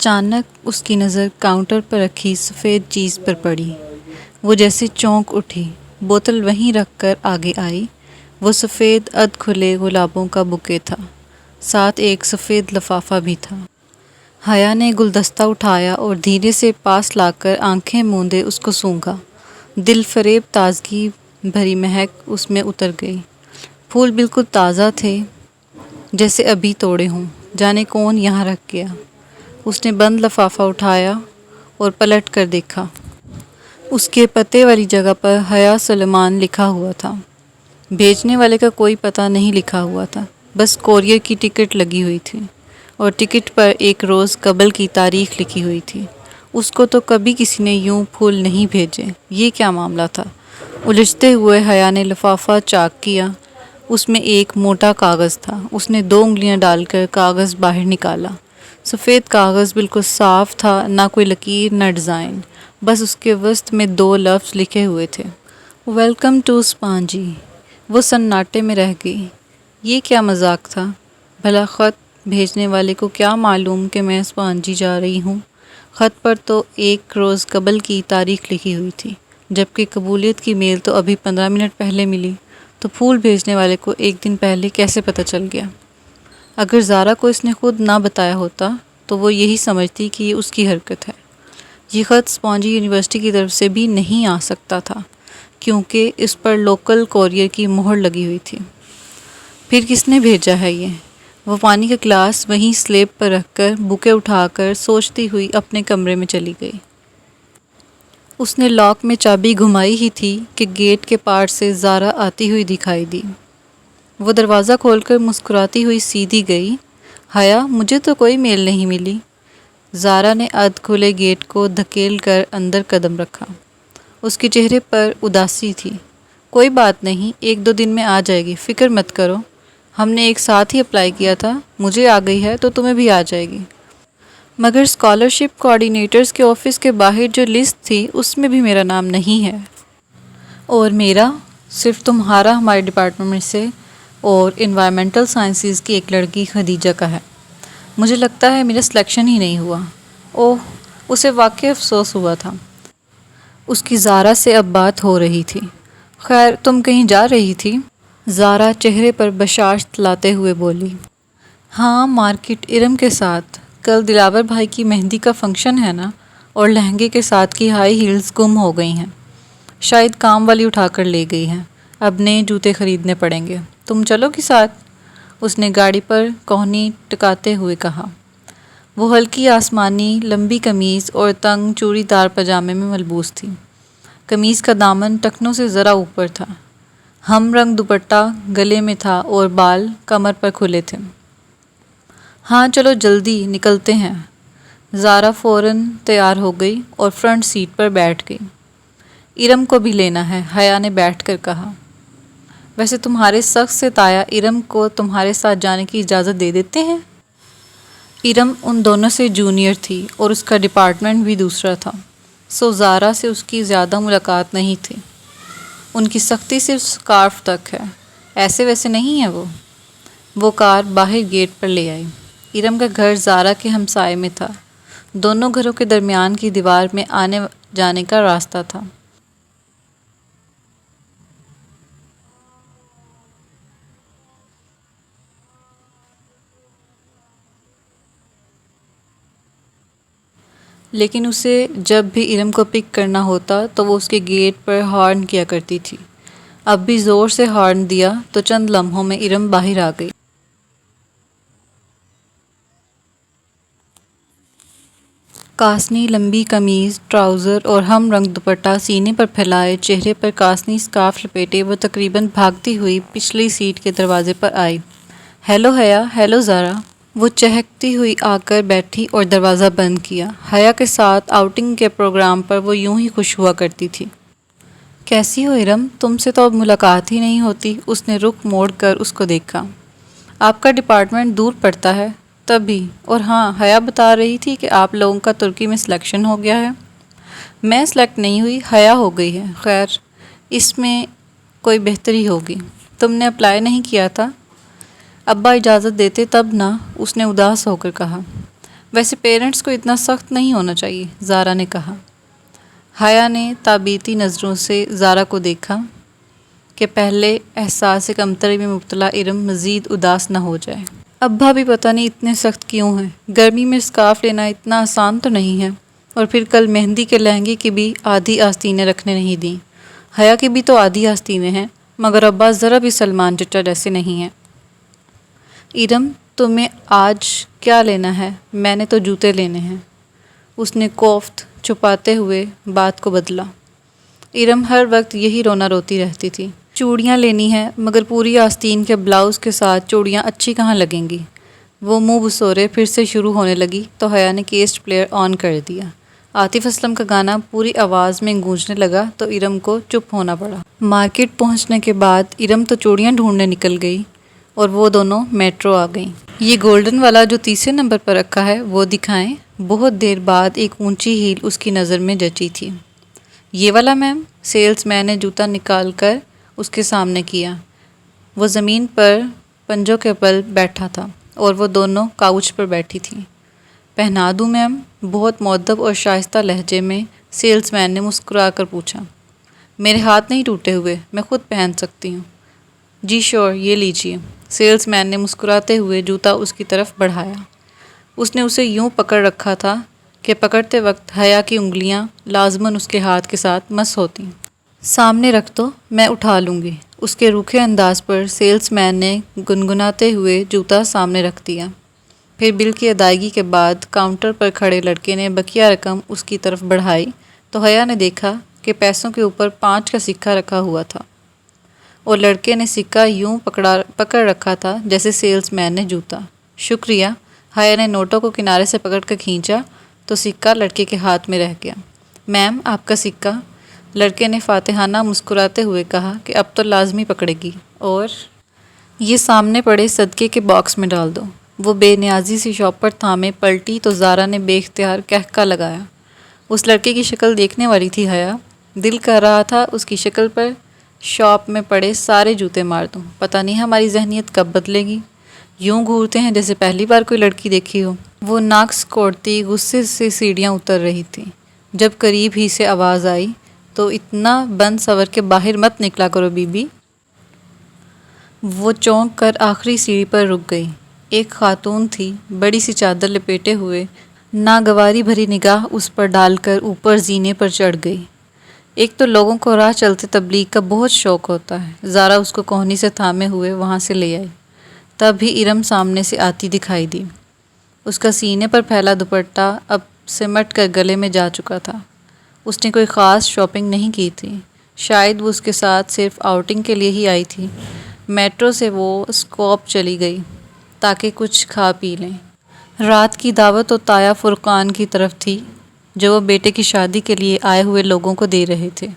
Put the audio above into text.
اچانک اس کی نظر کاؤنٹر پر رکھی سفید چیز پر پڑی۔ وہ جیسے چونک اٹھی، بوتل وہیں رکھ کر آگے آئی۔ وہ سفید ادھ کھلے گلابوں کا بوکے تھا، ساتھ ایک سفید لفافہ بھی تھا۔ حیا نے گلدستہ اٹھایا اور دھیرے سے پاس لا کر آنکھیں موندے اس کو سونگھا۔ دل فریب تازگی بھری مہک اس میں اتر گئی۔ پھول بالکل تازہ تھے، جیسے ابھی توڑے ہوں۔ جانے کون یہاں رکھ گیا؟ اس نے بند لفافہ اٹھایا اور پلٹ کر دیکھا۔ اس کے پتے والی جگہ پر حیا سلیمان لکھا ہوا تھا۔ بھیجنے والے کا کوئی پتہ نہیں لکھا ہوا تھا، بس کورئر کی ٹکٹ لگی ہوئی تھی، اور ٹکٹ پر ایک روز قبل کی تاریخ لکھی ہوئی تھی۔ اس کو تو کبھی کسی نے یوں پھول نہیں بھیجے۔ یہ کیا معاملہ تھا؟ الجھتے ہوئے حیا نے لفافہ چاک کیا۔ اس میں ایک موٹا کاغذ تھا۔ اس نے 2 انگلیاں ڈال کر کاغذ باہر نکالا۔ سفید کاغذ بالکل صاف تھا، نہ کوئی لکیر نہ ڈیزائن، بس اس کے وسط میں 2 لفظ لکھے ہوئے تھے، ویلکم ٹو اسپانجی۔ وہ سناٹے میں رہ گئی۔ یہ کیا مذاق تھا؟ بھلا خط بھیجنے والے کو کیا معلوم کہ میں اسپانجی جا رہی ہوں؟ خط پر تو ایک روز قبل کی تاریخ لکھی ہوئی تھی، جبکہ قبولیت کی میل تو ابھی 15 منٹ پہلے ملی، تو پھول بھیجنے والے کو ایک دن پہلے کیسے پتہ چل گیا؟ اگر زارا کو اس نے خود نہ بتایا ہوتا تو وہ یہی سمجھتی کہ یہ اس کی حرکت ہے۔ یہ خط اسپانجی یونیورسٹی کی طرف سے بھی نہیں آ سکتا تھا، کیونکہ اس پر لوکل کورئر کی مہر لگی ہوئی تھی۔ پھر کس نے بھیجا ہے یہ؟ وہ پانی کا گلاس وہیں سلیب پر رکھ کر بوکے اٹھا کر سوچتی ہوئی اپنے کمرے میں چلی گئی۔ اس نے لاک میں چابی گھمائی ہی تھی کہ گیٹ کے پار سے زارا آتی ہوئی دکھائی دی۔ وہ دروازہ کھول کر مسکراتی ہوئی سیدھی گئی۔ حیا، مجھے تو کوئی میل نہیں ملی۔ زارا نے ادھ کھلے گیٹ کو دھکیل کر اندر قدم رکھا۔ اس کے چہرے پر اداسی تھی۔ کوئی بات نہیں، 1-2 دن میں آ جائے گی، فکر مت کرو۔ ہم نے ایک ساتھ ہی اپلائی کیا تھا، مجھے آ گئی ہے تو تمہیں بھی آ جائے گی۔ مگر اسکالرشپ کوآرڈینیٹرز کے آفس کے باہر جو لسٹ تھی اس میں بھی میرا نام نہیں ہے۔ اور میرا؟ صرف تمہارا ہمارے ڈپارٹمنٹ میں سے اور انوائرمنٹل سائنسز کی ایک لڑکی خدیجہ کا ہے۔ مجھے لگتا ہے میرا سلیکشن ہی نہیں ہوا۔ اوہ، اسے واقعی افسوس ہوا تھا۔ اس کی زارا سے اب بات ہو رہی تھی۔ خیر، تم کہیں جا رہی تھی؟ زارا چہرے پر بشاشت لاتے ہوئے بولی۔ ہاں، مارکیٹ ارم کے ساتھ۔ کل دلاور بھائی کی مہندی کا فنکشن ہے نا، اور لہنگے کے ساتھ کی ہائی ہیلز گم ہو گئی ہیں۔ شاید کام والی اٹھا کر لے گئی ہیں، اب نئے جوتے خریدنے پڑیں گے۔ تم چلو گی ساتھ؟ اس نے گاڑی پر کوہنی ٹکاتے ہوئے کہا۔ وہ ہلکی آسمانی لمبی قمیض اور تنگ چوڑی دار پاجامے میں ملبوس تھی۔ قمیض کا دامن ٹخنوں سے ذرا اوپر تھا، ہم رنگ دوپٹہ گلے میں تھا اور بال کمر پر کھلے تھے۔ ہاں چلو جلدی نکلتے ہیں۔ زارا فوراً تیار ہو گئی اور فرنٹ سیٹ پر بیٹھ گئی۔ ارم کو بھی لینا ہے، حیا نے بیٹھ کر کہا۔ ویسے تمہارے سخت سے تایا ارم کو تمہارے ساتھ جانے کی اجازت دے دیتے ہیں؟ ارم ان دونوں سے جونیئر تھی اور اس کا ڈپارٹمنٹ بھی دوسرا تھا، سو زارا سے اس کی زیادہ ملاقات نہیں تھی۔ ان کی سختی صرف سکارف تک ہے، ایسے ویسے نہیں ہے وہ۔ وہ کار باہر گیٹ پر لے آئی۔ ارم کا گھر زارا کے ہمسائے میں تھا، دونوں گھروں کے درمیان کی دیوار میں آنے جانے کا راستہ تھا۔ لیکن اسے جب بھی ارم کو پک کرنا ہوتا تو وہ اس کے گیٹ پر ہارن کیا کرتی تھی۔ اب بھی زور سے ہارن دیا تو چند لمحوں میں ارم باہر آ گئی۔ کاسنی لمبی قمیض، ٹراؤزر اور ہم رنگ دوپٹہ سینے پر پھیلائے، چہرے پر کاسنی اسکارف لپیٹے وہ تقریباً بھاگتی ہوئی پچھلی سیٹ کے دروازے پر آئی۔ ہیلو حیا، ہیلو زارا۔ وہ چہکتی ہوئی آ کر بیٹھی اور دروازہ بند کیا۔ حیا کے ساتھ آؤٹنگ کے پروگرام پر وہ یوں ہی خوش ہوا کرتی تھی۔ کیسی ہو ارم؟ تم سے تو اب ملاقات ہی نہیں ہوتی۔ اس نے رخ موڑ کر اس کو دیکھا۔ آپ کا ڈپارٹمنٹ دور پڑتا ہے تبھی۔ اور ہاں، حیا بتا رہی تھی کہ آپ لوگوں کا ترکی میں سلیکشن ہو گیا ہے۔ میں سلیکٹ نہیں ہوئی، حیا ہو گئی ہے۔ خیر، اس میں کوئی بہتری ہوگی۔ تم نے اپلائی نہیں کیا تھا؟ ابا اجازت دیتے تب نا، اس نے اداس ہو کر کہا۔ ویسے پیرنٹس کو اتنا سخت نہیں ہونا چاہیے، زارا نے کہا۔ حیا نے تابیتی نظروں سے زارا کو دیکھا کہ پہلے احساس کمتری میں مبتلا ارم مزید اداس نہ ہو جائے۔ ابا بھی پتہ نہیں اتنے سخت کیوں ہیں، گرمی میں اسکارف لینا اتنا آسان تو نہیں ہے، اور پھر کل مہندی کے لہنگے کی بھی آدھی آستینیں رکھنے نہیں دیں۔ حیا کی بھی تو آدھی آستینیں ہیں، مگر ابا ذرا بھی سلمان چچا جیسے نہیں ہیں۔ ارم تمہیں آج کیا لینا ہے؟ میں نے تو جوتے لینے ہیں، اس نے کوفت چھپاتے ہوئے بات کو بدلا۔ ارم ہر وقت یہی رونا روتی رہتی تھی۔ چوڑیاں لینی ہیں، مگر پوری آستین کے بلاؤز کے ساتھ چوڑیاں اچھی کہاں لگیں گی؟ وہ منہ بسورے پھر سے شروع ہونے لگی تو حیا نے کیسٹ پلیئر آن کر دیا۔ عاطف اسلم کا گانا پوری آواز میں گونجنے لگا تو ارم کو چپ ہونا پڑا۔ مارکیٹ پہنچنے کے بعد ارم تو چوڑیاں ڈھونڈنے نکل گئی اور وہ دونوں میٹرو آ گئیں۔ یہ گولڈن والا جو تیسرے نمبر پر رکھا ہے وہ دکھائیں۔ بہت دیر بعد ایک اونچی ہیل اس کی نظر میں جچی تھی۔ یہ والا میم؟ سیلز مین نے جوتا نکال کر اس کے سامنے کیا۔ وہ زمین پر پنجوں کے بل بیٹھا تھا اور وہ دونوں کاؤچ پر بیٹھی تھیں۔ پہنا دوں میم؟ بہت مؤدب اور شائستہ لہجے میں سیلز مین نے مسکرا کر پوچھا۔ میرے ہاتھ نہیں ٹوٹے ہوئے، میں خود پہن سکتی ہوں۔ جی شور، یہ لیجیے۔ سیلز مین نے مسکراتے ہوئے جوتا اس کی طرف بڑھایا۔ اس نے اسے یوں پکڑ رکھا تھا کہ پکڑتے وقت حیا کی انگلیاں لازماً اس کے ہاتھ کے ساتھ مس ہوتیں۔ سامنے رکھ دو، میں اٹھا لوں گی۔ اس کے روکھے انداز پر سیلز مین نے گنگناتے ہوئے جوتا سامنے رکھ دیا۔ پھر بل کی ادائیگی کے بعد کاؤنٹر پر کھڑے لڑکے نے بقیہ رقم اس کی طرف بڑھائی تو حیا نے دیکھا کہ پیسوں کے اوپر 5 کا سکہ رکھا ہوا تھا اور لڑکے نے سکہ یوں پکڑ رکھا تھا جیسے سیلز مین نے جوتا۔ شکریہ۔ حیا نے نوٹوں کو کنارے سے پکڑ کر کھینچا تو سکہ لڑکے کے ہاتھ میں رہ گیا۔ میم، آپ کا سکہ؟ لڑکے نے فاتحانہ مسکراتے ہوئے کہا کہ اب تو لازمی پکڑے گی، اور یہ سامنے پڑے صدقے کے باکس میں ڈال دو۔ وہ بے نیازی سی شاپر تھامے پلٹی تو زارا نے بے اختیار کہکا لگایا۔ اس لڑکے کی شکل دیکھنے والی تھی حیا۔ دل کر رہا تھا اس کی شکل پر شاپ میں پڑے سارے جوتے مار دوں۔ پتہ نہیں ہماری ذہنیت کب بدلے گی، یوں گھورتے ہیں جیسے پہلی بار کوئی لڑکی دیکھی ہو۔ وہ ناک کوڑتی غصے سے سیڑھیاں اتر رہی تھی جب قریب ہی سے آواز آئی، تو اتنا بند سور کے باہر مت نکلا کرو بی بی۔ وہ چونک کر آخری سیڑھی پر رک گئی۔ ایک خاتون تھی، بڑی سی چادر لپیٹے ہوئے، ناگواری بھری نگاہ اس پر ڈال کر اوپر زینے پر چڑھ گئی۔ ایک تو لوگوں کو راہ چلتے تبلیغ کا بہت شوق ہوتا ہے۔ زارا اس کو کوہنی سے تھامے ہوئے وہاں سے لے آئی۔ تب ہی ارم سامنے سے آتی دکھائی دی۔ اس کا سینے پر پھیلا دوپٹہ اب سمٹ کر گلے میں جا چکا تھا۔ اس نے کوئی خاص شاپنگ نہیں کی تھی، شاید وہ اس کے ساتھ صرف آؤٹنگ کے لیے ہی آئی تھی۔ میٹرو سے وہ اسکوپ چلی گئی تاکہ کچھ کھا پی لیں۔ رات کی دعوت تو تایا فرقان کی طرف تھی جو وہ بیٹے کی شادی کے لیے آئے ہوئے لوگوں کو دے رہے تھے۔